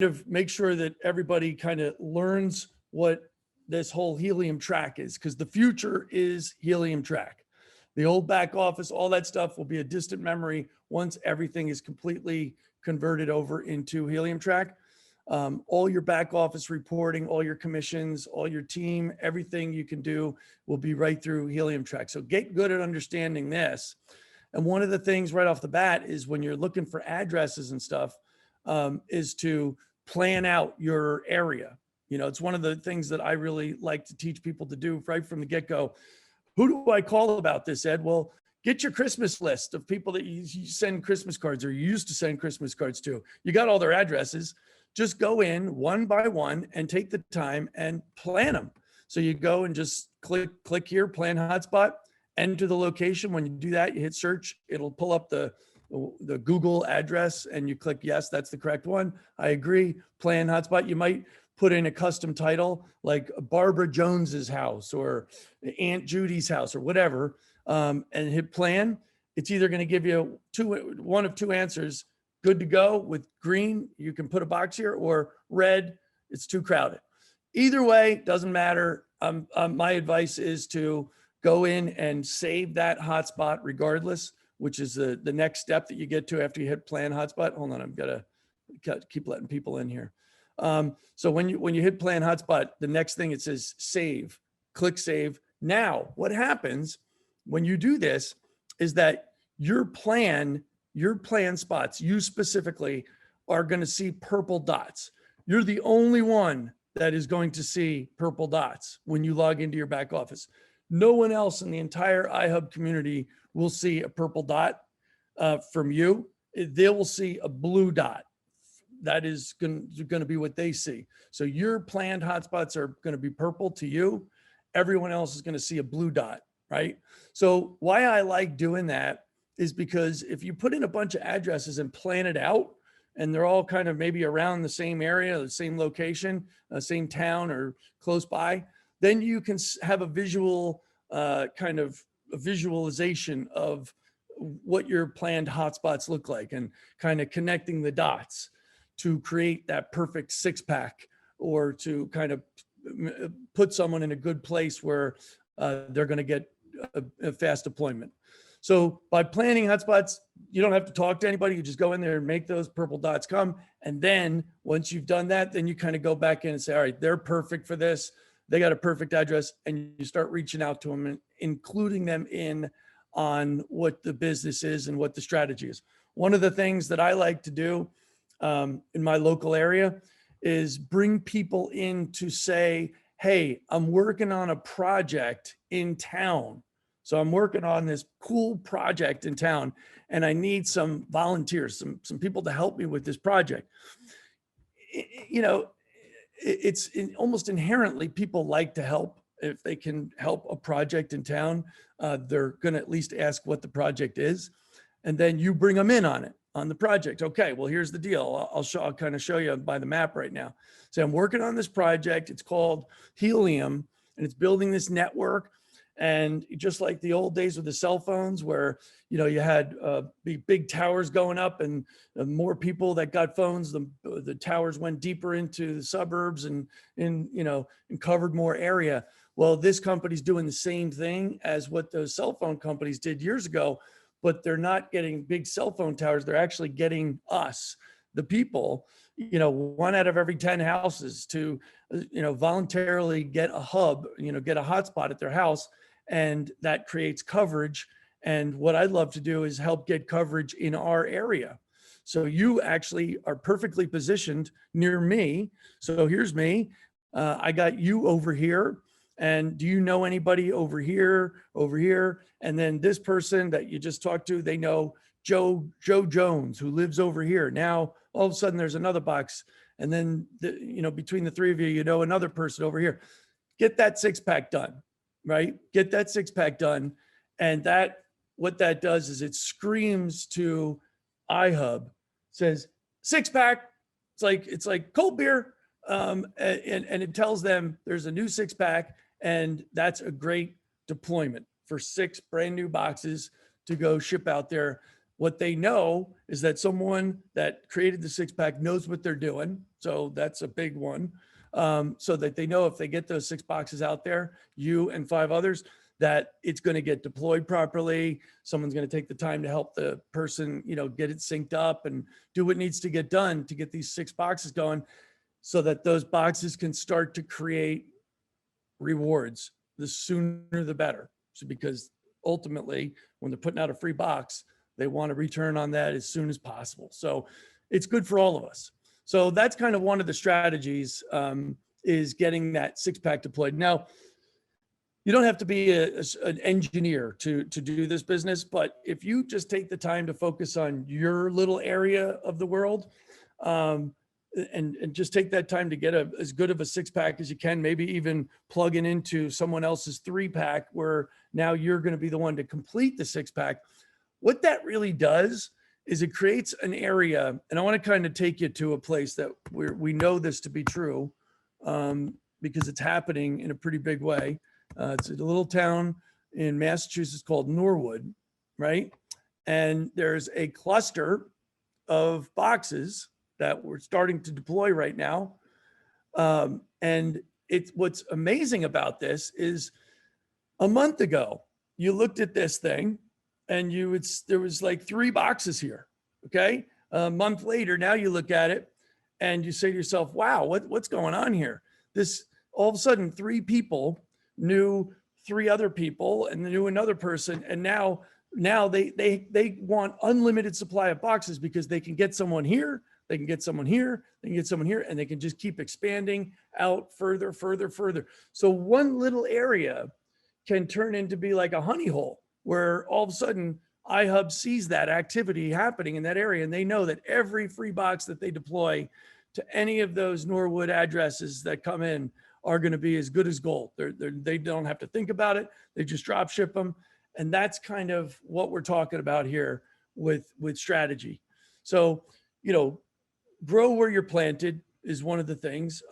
of make sure that everybody kind of learns what this whole helium track is, because the future is helium track. The old back office, all that stuff will be a distant memory once everything is completely converted over into helium track. All your back office reporting, all your commissions, all your team, everything you can do will be right through helium track. So get good at understanding this. And one of the things right off the bat is when you're looking for addresses and stuff, is to plan out your area. You know, it's one of the things that I really like to teach people to do right from the get-go. Who do I call about this, Ed? Well, get your Christmas list of people that you send Christmas cards or you used to send Christmas cards to. You got all their addresses. Just go in one by one and take the time and plan them. So you go and just click here, plan hotspot, enter the location. When you do that, you hit search. It'll pull up the Google address and you click, yes, that's the correct one. I agree. Plan hotspot. You might put in a custom title like Barbara Jones's house or Aunt Judy's house or whatever, and hit plan. It's either going to give you one of two answers. Good to go with green, you can put a box here, or red, it's too crowded. Either way, doesn't matter. My advice is to go in and save that hotspot regardless, which is the next step that you get to after you hit plan hotspot. Hold on, I've got to keep letting people in here. So when you hit plan hotspot, the next thing it says save, click save. Now, what happens when you do this is that your plan spots, you specifically are going to see purple dots. You're the only one that is going to see purple dots when you log into your back office. No one else in the entire iHub community will see a purple dot from you. They will see a blue dot. That is going to be what they see. So your planned hotspots are going to be purple to you. Everyone else is going to see a blue dot, right? So why I like doing that is because if you put in a bunch of addresses and plan it out, and they're all kind of maybe around the same area, the same location, same town or close by, then you can have a visual kind of a visualization of what your planned hotspots look like and kind of connecting the dots to create that perfect six-pack, or to kind of put someone in a good place where they're going to get a fast deployment. So by planning hotspots, you don't have to talk to anybody. You just go in there and make those purple dots come. And then once you've done that, then you kind of go back in and say, all right, they're perfect for this. They got a perfect address, and you start reaching out to them and including them in on what the business is and what the strategy is. One of the things that I like to do in my local area is bring people in to say, hey, I'm working on a project in town. So I'm working on this cool project in town, and I need some volunteers, some people to help me with this project. You know, it's almost inherently people like to help. If they can help a project in town, they're going to at least ask what the project is. And then you bring them in on the project. Okay, well, here's the deal. I'll kind of show you by the map right now. So I'm working on this project. It's called Helium, and it's building this network. And just like the old days with the cell phones, where, you know, you had big towers going up, and the more people that got phones, the towers went deeper into the suburbs and covered more area. Well, this company's doing the same thing as what those cell phone companies did years ago, but they're not getting big cell phone towers. They're actually getting us, the people, 1 out of every 10 houses to, voluntarily get a hub, get a hotspot at their house. And that creates coverage. And what I'd love to do is help get coverage in our area. So you actually are perfectly positioned near me. So here's me. I got you over here. And do you know anybody over here? And then this person that you just talked to, they know Joe Jones, who lives over here. Now, all of a sudden there's another box. And then, between the three of you, another person over here. Get that 6-pack done, right? Get that 6-pack done. And what that does is it screams to iHub, says 6-pack. It's like cold beer. And it tells them there's a new 6-pack, and that's a great deployment for 6 brand new boxes to go ship out there. What they know is that someone that created the six pack knows what they're doing. So that's a big one. So that they know if they get those 6 boxes out there, you and 5 others, that it's going to get deployed properly. Someone's going to take the time to help the person, get it synced up and do what needs to get done to get these 6 boxes going, so that those boxes can start to create rewards. The sooner the better. So because ultimately, when they're putting out a free box, they want a return on that as soon as possible. So it's good for all of us. So that's kind of one of the strategies, is getting that 6-pack deployed. Now, you don't have to be an engineer to do this business, but if you just take the time to focus on your little area of the world, and just take that time to get as good of a 6-pack as you can, maybe even plug it into someone else's 3-pack, where now you're going to be the one to complete the 6-pack. What that really does is it creates an area, and I want to kind of take you to a place that we know this to be true, because it's happening in a pretty big way. It's a little town in Massachusetts called Norwood, right? And there's a cluster of boxes that we're starting to deploy right now. And what's amazing about this is, a month ago, you looked at this thing and there was like 3 boxes here. Okay. A month later, now you look at it and you say to yourself, wow, what's going on here? This, all of a sudden, 3 people knew 3 other people and knew another person. And now they want unlimited supply of boxes, because they can get someone here, they can get someone here, they can get someone here, and they can just keep expanding out further. So one little area can turn into be like a honey hole, where all of a sudden iHub sees that activity happening in that area, and they know that every free box that they deploy to any of those Norwood addresses that come in are going to be as good as gold. They don't have to think about it. They just drop ship them. And that's kind of what we're talking about here with strategy. So, grow where you're planted is one of the things.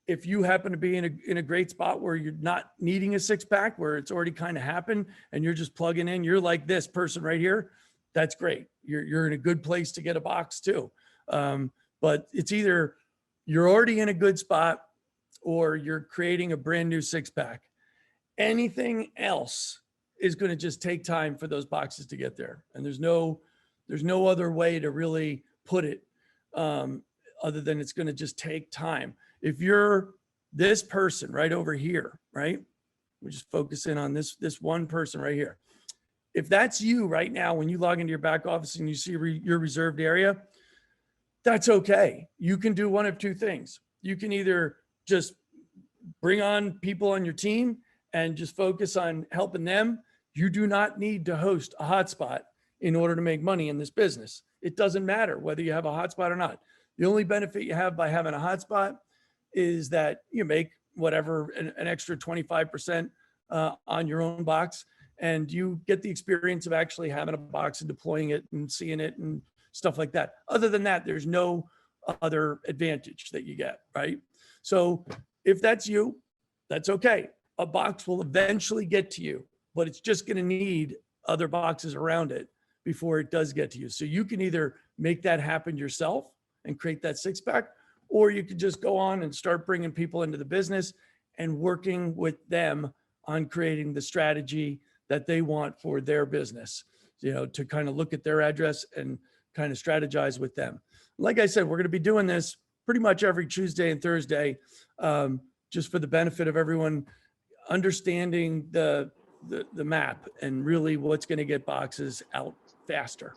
If you happen to be in a great spot where you're not needing a 6-pack, where it's already kind of happened and you're just plugging in, you're like this person right here, that's great. You're in a good place to get a box too. But it's either you're already in a good spot or you're creating a brand new 6-pack. Anything else is going to just take time for those boxes to get there. And there's no other way to really put it, other than it's going to just take time. If you're this person right over here, right? We just focus in on this one person right here. If that's you right now, when you log into your back office and you see your reserved area, that's okay. You can do one of 2 things. You can either just bring on people on your team and just focus on helping them. You do not need to host a hotspot in order to make money in this business. It doesn't matter whether you have a hotspot or not. The only benefit you have by having a hotspot is that you make whatever, an extra 25% on your own box, and you get the experience of actually having a box and deploying it and seeing it and stuff like that. Other than that, there's no other advantage that you get, right? So if that's you, that's okay. A box will eventually get to you, but it's just going to need other boxes around it before it does get to you. So you can either make that happen yourself and create that 6-pack, or you could just go on and start bringing people into the business and working with them on creating the strategy that they want for their business, to kind of look at their address and kind of strategize with them. Like I said, we're going to be doing this pretty much every Tuesday and Thursday, just for the benefit of everyone understanding the map and really what's going to get boxes out faster.